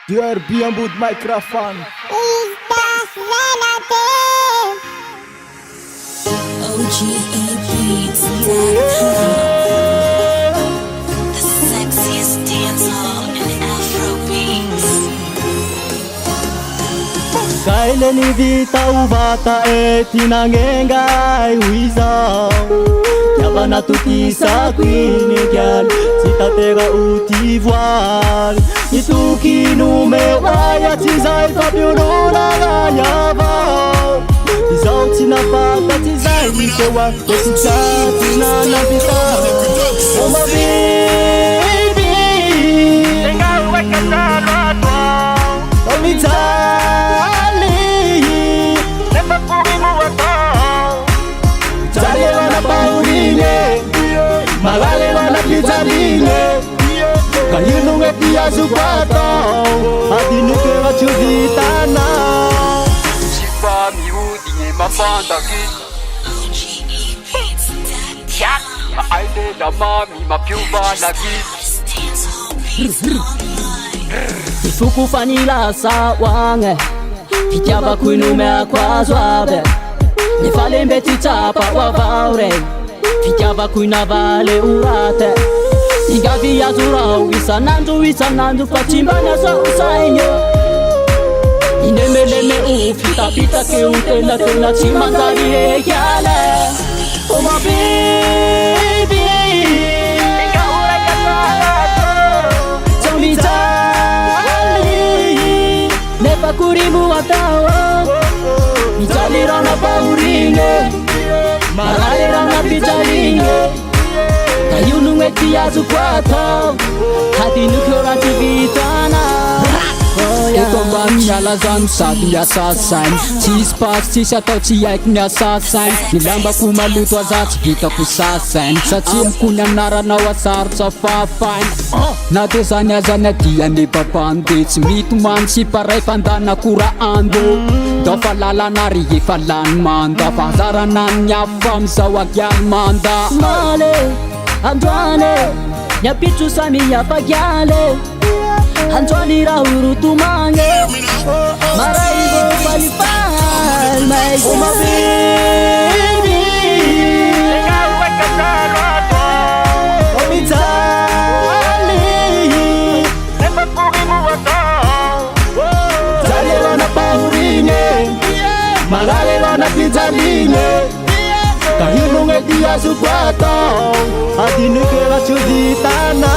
DRB ambod microphone. The sexiest dancehall and Afrobeats. Kaile ni vita uvata tinangengai uizao Yabana tukisa kwini gyal Sitatega utivoal Ituki nume waya tizai fabiunona ganyabao Tizao tinapata tizai misewa Tesita tinanabita Oh my baby Tenga uweka talwa Oh mi Magale wana pizzaline Kahinu ngetia zukwata Adinuke wachuvitana Shiba miudi nye mafandaki Yak Aile la mami mapiuba lagi Ifuku fanila sawange Pitjava kuinumea kwa zwabe Nifale mbeti chapa wavaure Pitjava kuina vale urate Ingavi ya zurau Isanandu Pachimbanya sa usainyo Inemeleme ufita pita ke untela tela chimandari yale Oh my baby Inga ureka Zomitali Nepa kurimu atawa Michalirana pauringe Malalirana pichalinge Kayunu ngetia zukwata Hati nuklora chivitana Ito ba miala zan sabi asasan Cheese pass, cheese atau ciaik ni asasan Nilamba kumaluto azat kita kusasan Sa chim kunyamnara na wasar sa fafan Natesanya zanatia ni papandits Mituman si paray pandana kura ando Dafa lala nari falan manda Fazaranan niya fam sa wagyan manda Male, andwane Nya pichu sami ya pagyale Anjwani rahuru tumange Maraigo palipal May oh my baby Tenga uweka salwata Oh mitali Nepa kurimu wata Zalero na pauringe Magalero na pizzaline Kahinu ngetia sukwata Adinuke wachuditana